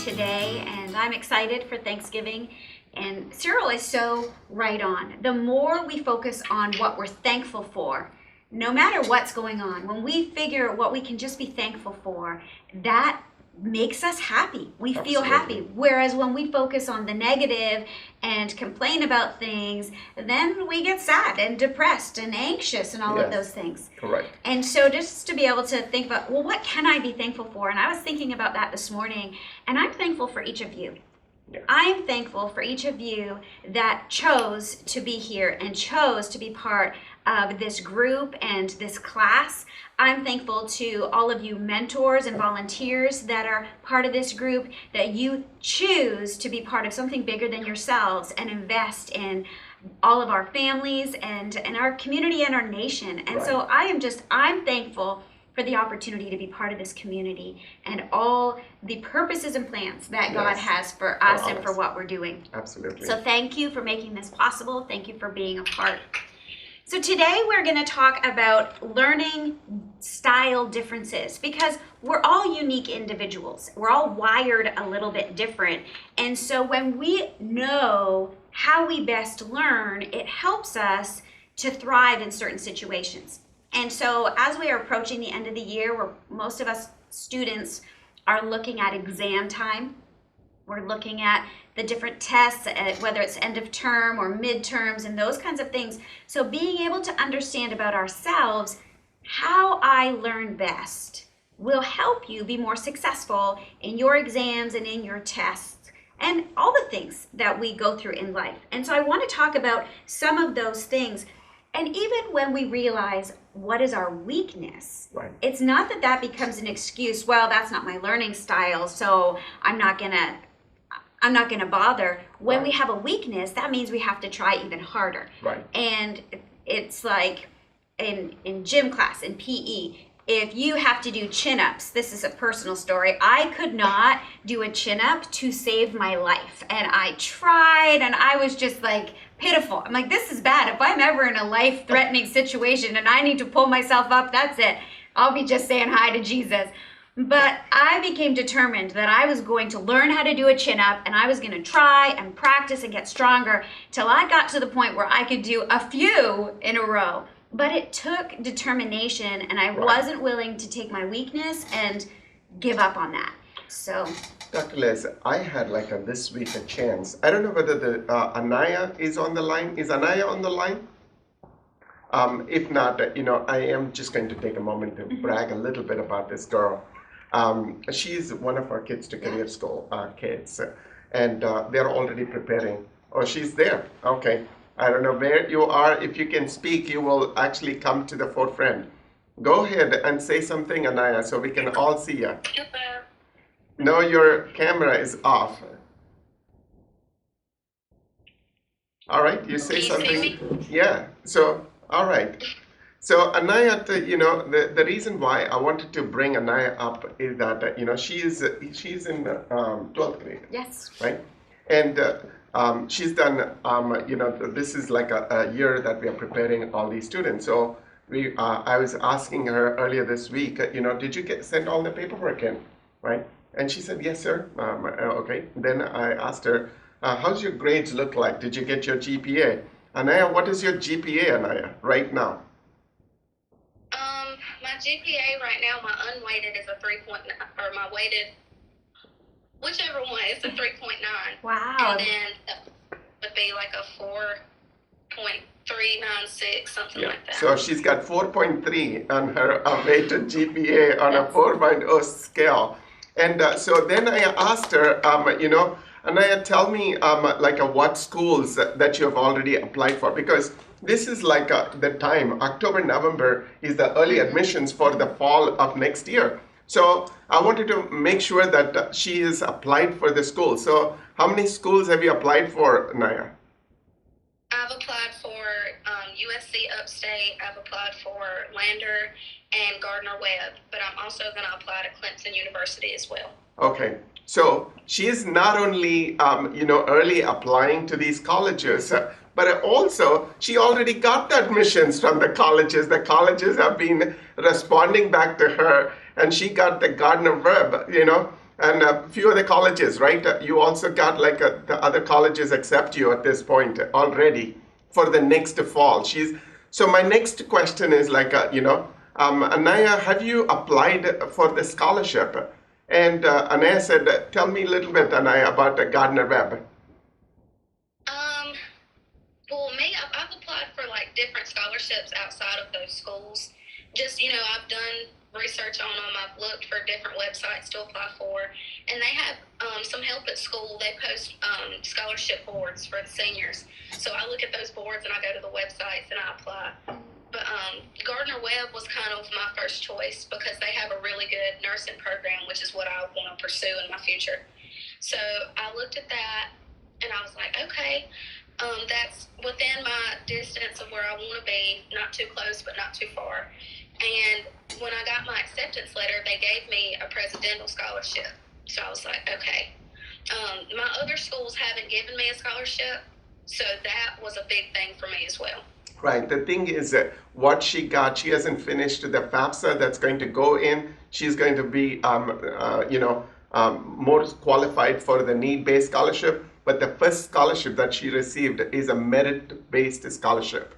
today, and I'm excited for Thanksgiving. And Cyril is so right on. The more we focus on what we're thankful for, no matter what's going on, when we figure what we can just be thankful for, that makes us happy. We feel happy. Whereas when we focus on the negative and complain about things, then we get sad and depressed and anxious and all of those things. Correct. And so just to be able to think about, well, what can I be thankful for? And I was thinking about that this morning, and I'm thankful for each of you. Yeah. I'm thankful for each of you that chose to be here and chose to be part of this group and this class. I'm thankful to all of you mentors and volunteers that are part of this group, that you choose to be part of something bigger than yourselves and invest in all of our families and our community and our nation. And so I'm thankful for the opportunity to be part of this community and all the purposes and plans that God has for us and for what we're doing. Absolutely. So thank you for making this possible. Thank you for being a part. So today we're going to talk about learning style differences, because we're all unique individuals. We're all wired a little bit different. And so when we know how we best learn, it helps us to thrive in certain situations. And so as we are approaching the end of the year, where most of us students are looking at exam time, we're looking at the different tests, whether it's end of term or midterms and those kinds of things. So being able to understand about ourselves, how I learn best, will help you be more successful in your exams and in your tests and all the things that we go through in life. And so I want to talk about some of those things. And even when we realize what is our weakness, it's not that that becomes an excuse, well, that's not my learning style, so I'm not gonna bother. When we have a weakness, that means we have to try even harder. And it's like in gym class, in PE, if you have to do chin-ups, this is a personal story, I could not do a chin-up to save my life. And I tried, and I was just like pitiful. I'm like, this is bad. If I'm ever in a life-threatening situation and I need to pull myself up, that's it. I'll be just saying hi to Jesus. But I became determined that I was going to learn how to do a chin-up, and I was going to try and practice and get stronger till I got to the point where I could do a few in a row. But it took determination, and I wasn't willing to take my weakness and give up on that. So, Dr. Les, I had this week a chance. I don't know whether the Anaya is on the line. Is Anaya on the line? If not, I am just going to take a moment to brag a little bit about this girl. She's one of our Kids2Career school kids, and they're already preparing. Oh, she's there. Okay. I don't know where you are. If you can speak, you will actually come to the forefront. Go ahead and say something, Anaya, so we can all see you. Hello. No, your camera is off. All right, you say something. See me? Yeah. So, all right. So Anaya, the reason why I wanted to bring Anaya up is that she's in 12th grade. yes. Right? And she's done, this is like a year that we are preparing all these students. So I was asking her earlier this week, did you send all the paperwork in, right? And she said, yes, sir. Okay. Then I asked her, how's your grades look like? Did you get your GPA? Anaya, what is your GPA, Anaya, right now? My GPA right now, my unweighted is a 3.9, or my weighted, whichever one, is a 3.9. Wow. And then would be like a 4.396, something like that. So she's got 4.3 on her weighted GPA on a 4.0 scale. And so then I asked her, Anaya, tell me what schools that you have already applied for, because this is the time, October, November is the early admissions for the fall of next year. So I wanted to make sure that she is applied for the school. So how many schools have you applied for, Anaya? I've applied for USC Upstate, I've applied for Lander and Gardner-Webb, but I'm also going to apply to Clemson University as well. Okay, so she is not only early applying to these colleges, but also she already got the admissions from the colleges. The colleges have been responding back to her, and she got the Gardner-Webb, and a few other colleges, right? You also got like the other colleges accept you at this point already for the next fall. So my next question is like, Anaya, have you applied for the scholarship? And Anaya said, tell me a little bit, Anaya, about Gardner Webb. Well, me, I've applied for like different scholarships outside of those schools. Just, I've done research on them. I've looked for different websites to apply for, and they have some help at school. They post scholarship boards for the seniors. So I look at those boards and I go to the websites and I apply. But Gardner Webb was kind of my first choice because they have a really good nursing program, which is what I want to pursue in my future. So I looked at that and I was like, okay, that's within my distance of where I want to be, not too close, but not too far. And when I got my acceptance letter, they gave me a presidential scholarship. So I was like, okay. My other schools haven't given me a scholarship, so that was a big thing for me as well. Right. The thing is that what she got, she hasn't finished the FAFSA that's going to go in. She's going to be, more qualified for the need-based scholarship. But the first scholarship that she received is a merit-based scholarship.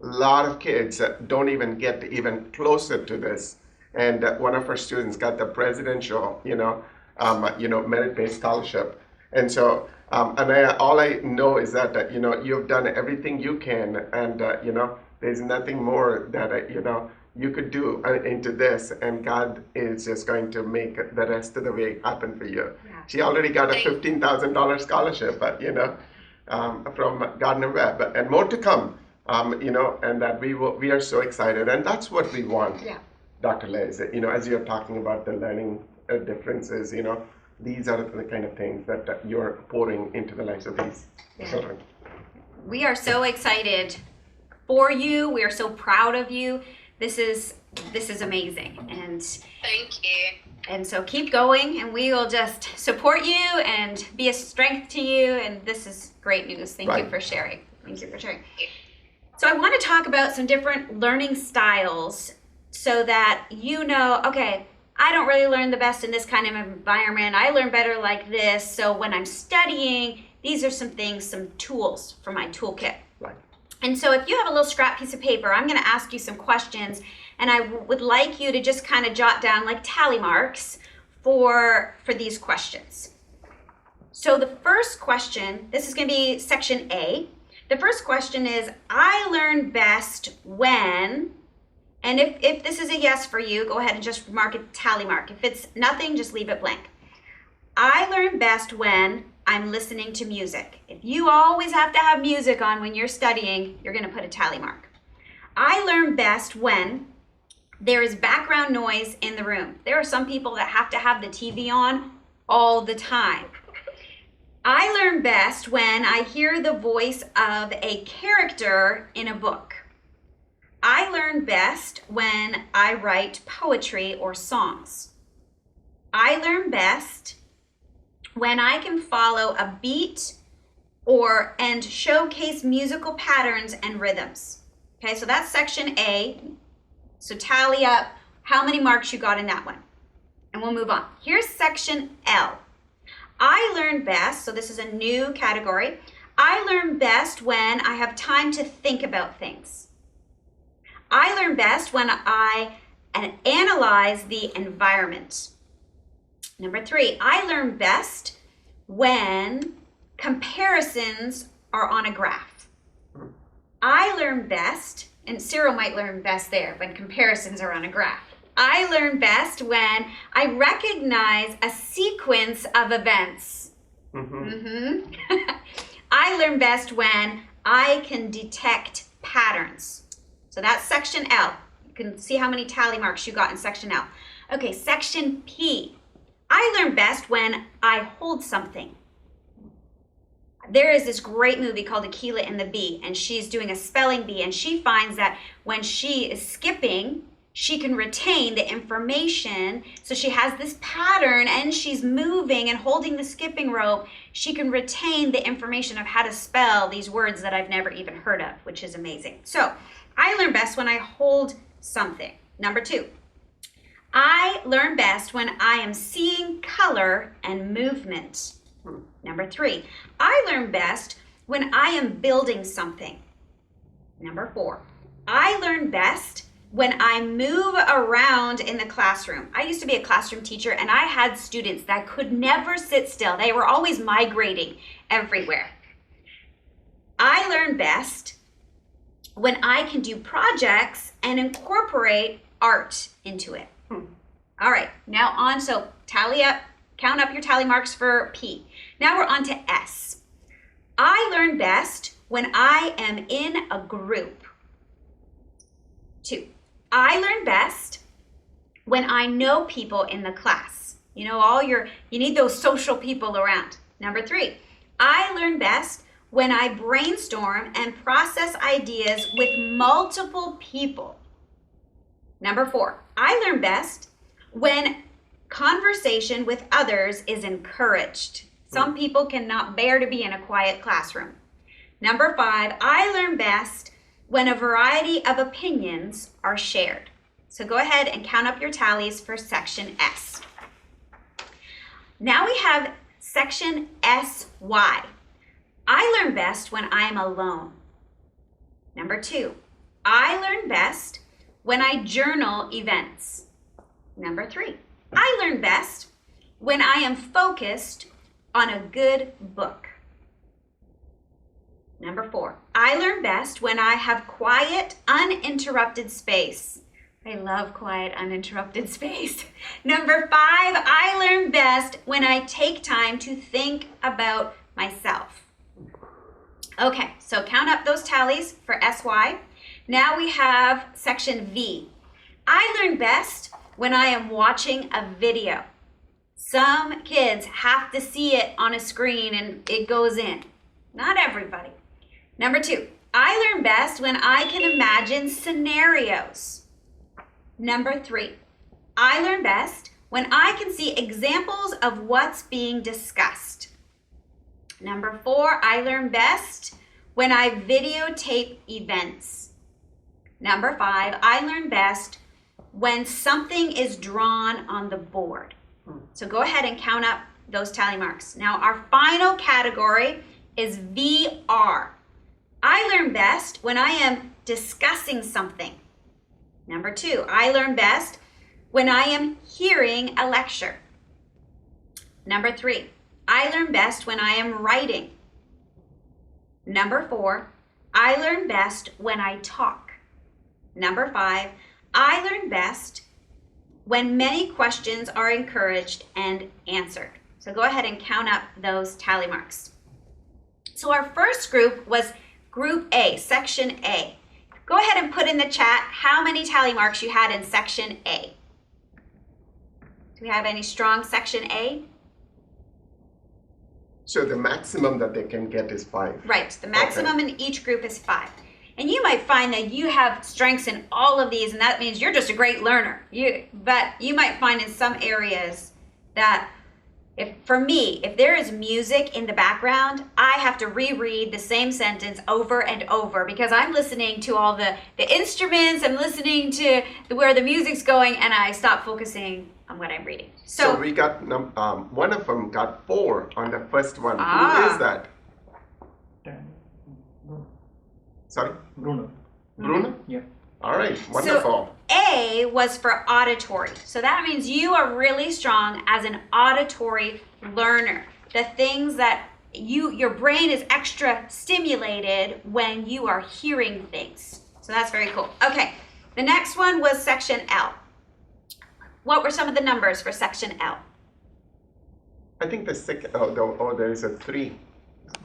A lot of kids don't even get even closer to this. And one of our students got the presidential, merit-based scholarship. And so, all I know is that, you've done everything you can, and, there's nothing more that, you could do into this, and God is just going to make the rest of the way happen for you. Yeah. She already got a $15,000 scholarship, from Gardner Webb, and more to come, and that we are so excited, and that's what we want, yeah. Dr. Liz, as you're talking about the learning differences, these are the kind of things that you're pouring into the lives of these children. We are so excited for you. We are so proud of you. This is amazing, and thank you. And so keep going, and we will just support you and be a strength to you. And this is great news. Thank you for sharing. Thank you for sharing. So I want to talk about some different learning styles so that okay, I don't really learn the best in this kind of environment. I learn better like this. So when I'm studying, these are some things, some tools for my toolkit. Right. And so if you have a little scrap piece of paper, I'm going to ask you some questions, and I would like you to just kind of jot down like tally marks for these questions. So the first question, this is going to be section A. The first question is, I learn best when, and if this is a yes for you, go ahead and just mark a tally mark. If it's nothing, just leave it blank. I learn best when I'm listening to music. If you always have to have music on when you're studying, you're going to put a tally mark. I learn best when there is background noise in the room. There are some people that have to have the TV on all the time. I learn best when I hear the voice of a character in a book. I learn best when I write poetry or songs. I learn best when I can follow a beat and showcase musical patterns and rhythms. Okay, so that's section A. So tally up how many marks you got in that one. And we'll move on. Here's section L. I learn best, so this is a new category. I learn best when I have time to think about things. I learn best when I analyze the environment. Number 3, I learn best when comparisons are on a graph. I learn best, and Cyril might learn best there, when comparisons are on a graph. I learn best when I recognize a sequence of events. I learn best when I can detect patterns. So that's section L. You can see how many tally marks you got in section L. Okay, section P. I learn best when I hold something. There is this great movie called Akilah and the Bee, and she's doing a spelling bee, and she finds that when she is skipping, she can retain the information. So she has this pattern, and she's moving and holding the skipping rope. She can retain the information of how to spell these words that I've never even heard of, which is amazing. So I learn best when I hold something. Number 2, I learn best when I am seeing color and movement. Number 3, I learn best when I am building something. Number 4, I learn best when I move around in the classroom. I used to be a classroom teacher and I had students that could never sit still. They were always migrating everywhere. I learn best when I can do projects and incorporate art into it. All right, now on, so tally up, count up your tally marks for P. Now we're on to S. I learn best when I am in a group. 2, I learn best when I know people in the class. You know, you need those social people around. Number 3, I learn best when I brainstorm and process ideas with multiple people. Number 4, I learn best when conversation with others is encouraged. Some people cannot bear to be in a quiet classroom. Number 5, I learn best when a variety of opinions are shared. So go ahead and count up your tallies for section S. Now we have section SY. I learn best when I am alone. Number 2, I learn best when I journal events. Number 3, I learn best when I am focused on a good book. Number 4, I learn best when I have quiet, uninterrupted space. I love quiet, uninterrupted space. Number 5, I learn best when I take time to think about myself. Okay, so count up those tallies for SY. Now we have section V. I learn best when I am watching a video. Some kids have to see it on a screen and it goes in. Not everybody. Number 2, I learn best when I can imagine scenarios. Number 3, I learn best when I can see examples of what's being discussed. Number 4, I learn best when I videotape events. Number 5, I learn best when something is drawn on the board. So go ahead and count up those tally marks. Now our final category is VR. I learn best when I am discussing something. Number 2, I learn best when I am hearing a lecture. Number 3, I learn best when I am writing. Number 4, I learn best when I talk. Number 5, I learn best when many questions are encouraged and answered. So go ahead and count up those tally marks. So our first group was Group A, Section A. Go ahead and put in the chat how many tally marks you had in Section A. Do we have any strong Section A? So the maximum that they can get is 5. Right, the maximum in each group is 5. And you might find that you have strengths in all of these, and that means you're just a great learner. But you might find in some areas that, if there is music in the background, I have to reread the same sentence over and over because I'm listening to all the instruments, I'm listening to where the music's going, and I stop focusing on what I'm reading. So we got, one of them got 4 on the first one. Who is that? Sorry? Bruno. Bruno? Yeah. All right, wonderful. So A was for auditory. So that means you are really strong as an auditory learner. The things that your brain is extra stimulated when you are hearing things. So that's very cool. Okay, the next one was section L. What were some of the numbers for section L? I think the second, there is a 3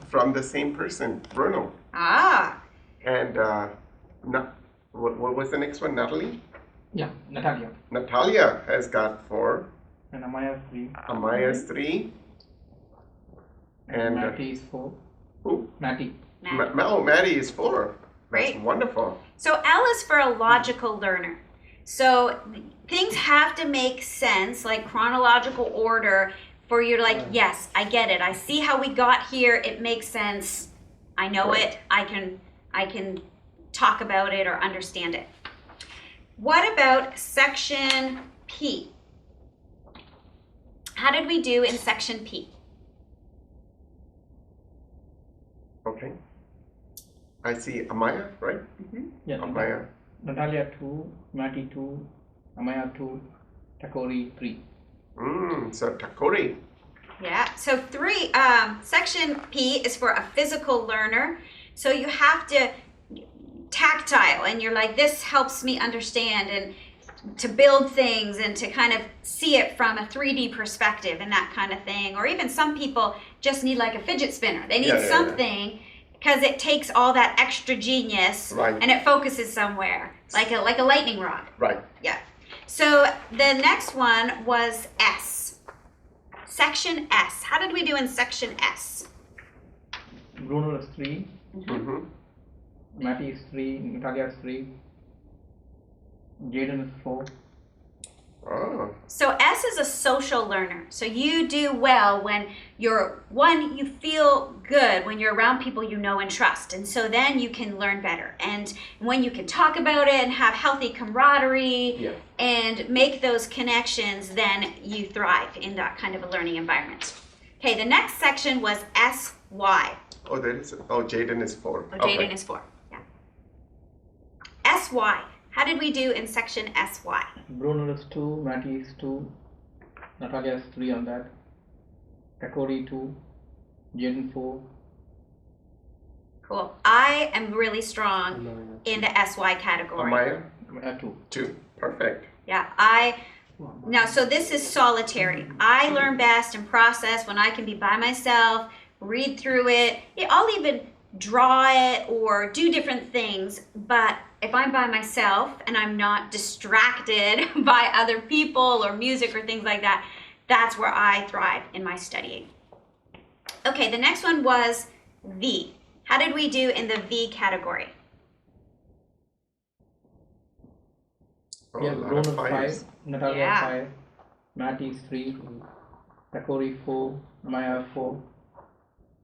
from the same person, Bruno. Ah. And what was the next one? Natalie? Yeah, Natalia. Natalia has got 4. And Amaya 3. Amaya's 3. And Matty is 4. who? Matty. Maddie is 4. That's Great. wonderful. So L is for a logical learner. So things have to make sense, like chronological order, for you to yes, I get it. I see how we got here. It makes sense. I know it. I can talk about it or understand it. What about section P. How did we do in section P? Okay. I see Amaya, right? Yeah. Amaya. Natalia 2, Matty 2, Amaya 2, Takori 3. So Takori. Yeah, so section P is for a physical learner. So you have to tactile, and you're like, this helps me understand and to build things and to kind of see it from a 3D perspective and that kind of thing. Or even some people just need like a fidget spinner. They need something because it takes all that extra genius and it focuses somewhere, like a lightning rod. Right. Yeah. So the next one was S. Section S. How did we do in section S? Bruno is 3, Mm-hmm. Matty is 3, Natalia is 3, Jaden is 4. Oh. So S is a social learner. So you do well when you feel good when you're around people you know and trust. And so then you can learn better. And when you can talk about it and have healthy camaraderie and make those connections, then you thrive in that kind of a learning environment. Okay, the next section was SY. Jaden is 4. Jaden is 4. Yeah. SY. How did we do in section SY? Bruno is 2, Matty is 2, Natalia is 3 on that, Takori 2, Jaden 4. Cool. I am really strong in the SY category. Amaya? 2. 2. Perfect. Yeah, now so this is solitary. I learn best and process when I can be by myself, read through it. Yeah, I'll even draw it or do different things, but if I'm by myself and I'm not distracted by other people or music or things like that, that's where I thrive in my studying. Okay, the next one was V. How did we do in the V category? Yeah, Bruno 5, Natalia 5, Matty is 3, Takori 4, Maya 4.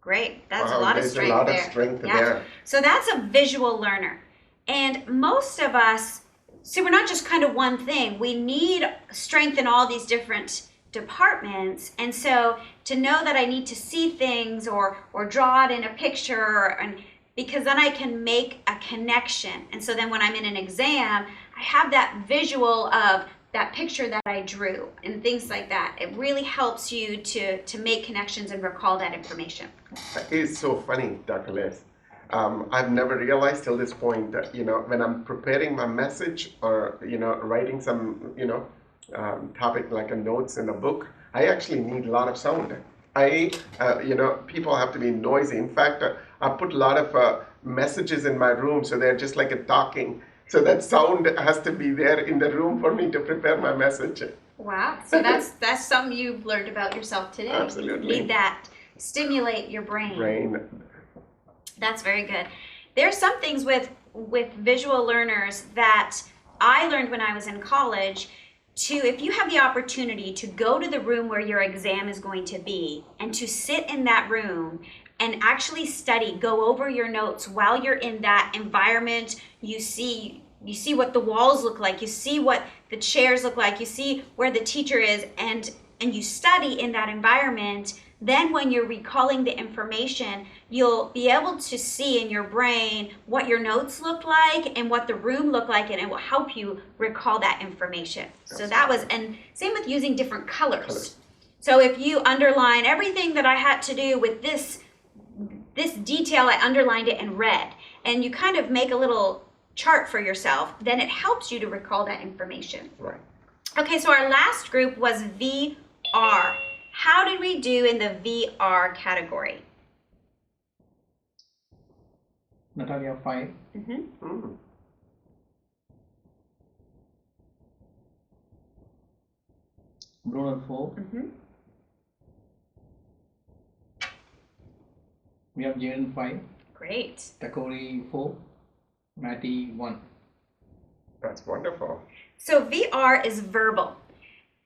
Great, that's a lot of strength there. there. Of strength there. So that's a visual learner. And most of us, we're not just kind of one thing. We need strength in all these different departments. And so to know that I need to see things or draw it in a picture, and because then I can make a connection. And so then when I'm in an exam, I have that visual of that picture that I drew and things like that. It really helps you to make connections and recall that information. It's so funny, Dr. Liz. I've never realized till this point that, when I'm preparing my message or, writing some, topic like a notes in a book, I actually need a lot of sound. People have to be noisy. In fact, I put a lot of messages in my room, so they're just like a talking. So that sound has to be there in the room for me to prepare my message. Wow, so that's something you've learned about yourself today. Absolutely. You need that. Stimulate your brain. That's very good. There's some things with visual learners that I learned when I was in college if you have the opportunity to go to the room where your exam is going to be and to sit in that room and actually study, go over your notes while you're in that environment. You see what the walls look like, you see what the chairs look like, you see where the teacher is, and you study in that environment. Then when you're recalling the information, you'll be able to see in your brain what your notes look like and what the room looked like, and it will help you recall that information. So that was, and same with using different colors. So if you underline everything that I had to do with this detail, I underlined it in red, and you kind of make a little chart for yourself, then it helps you to recall that information. Right. Okay, so our last group was VR. How did we do in the VR category? Natalia 5, Bruno 4. We have Jaden 5. Great. Takori 4. Matty 1. That's wonderful. So VR is verbal.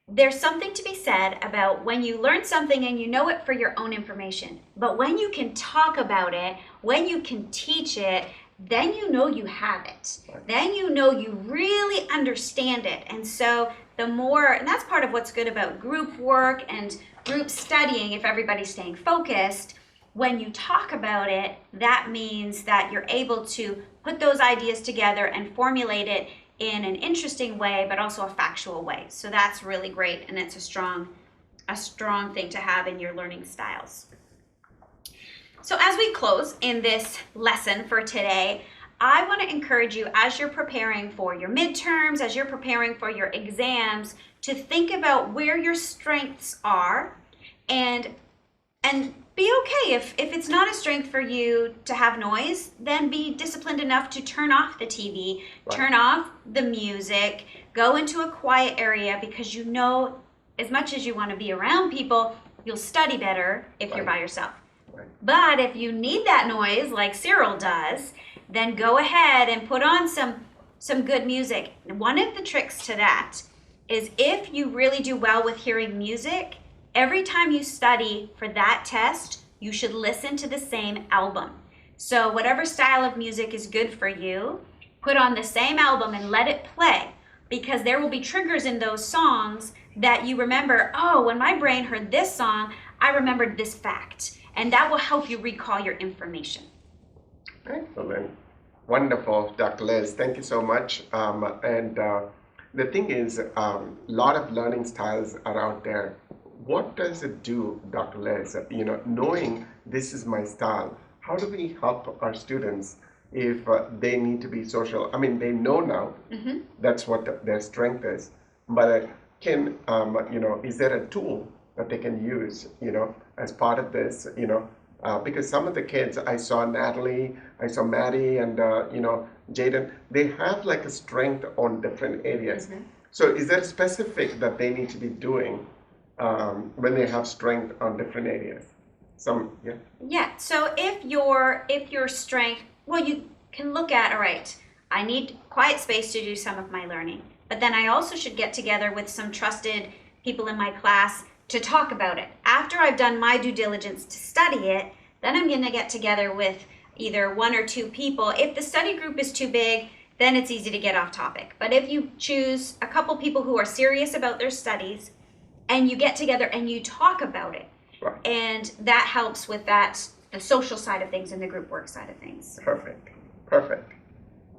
There's something to be said about when you learn something and you know it for your own information. But when you can talk about it, when you can teach it, then you know you have it. Then you know you really understand it. And so the more, and that's part of what's good about group work and group studying, if everybody's staying focused, when you talk about it, that means that you're able to put those ideas together and formulate it in an interesting way, but also a factual way. So that's really great, and it's a strong thing to have in your learning styles. So as we close in this lesson for today, I want to encourage you, as you're preparing for your midterms, as you're preparing for your exams, to think about where your strengths are, and be okay if it's not a strength for you to have noise, then be disciplined enough to turn off the TV, turn off the music, go into a quiet area, because you know, as much as you want to be around people, you'll study better if you're by yourself. But if you need that noise, like Cyril does, then go ahead and put on some good music. One of the tricks to that is, if you really do well with hearing music, every time you study for that test, you should listen to the same album. So whatever style of music is good for you, put on the same album and let it play, because there will be triggers in those songs that you remember, oh, when my brain heard this song, I remembered this fact, and that will help you recall your information. Excellent. Wonderful, Dr. Liz. Thank you so much. The thing is, a lot of learning styles are out there. What does it do, Dr. Liz, knowing this is my style? How do we help our students if they need to be social? I mean, they know now that's what their strength is, but is there a tool that they can use, as part of this, because some of the kids, I saw Natalie, I saw Maddie, and, Jaden, they have like a strength on different areas. So is there specific that they need to be doing when they have strength on different areas? Yeah, so if your strength, well, you can look at, all right, I need quiet space to do some of my learning, but then I also should get together with some trusted people in my class to talk about it. After I've done my due diligence to study it, then I'm going to get together with either one or two people. If the study group is too big, then it's easy to get off topic. But if you choose a couple people who are serious about their studies, and you get together and you talk about it, and that helps with the social side of things and the group work side of things. Perfect.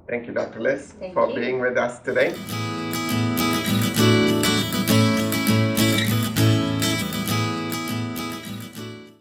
Thank you, Dr. Liz, for being with us today.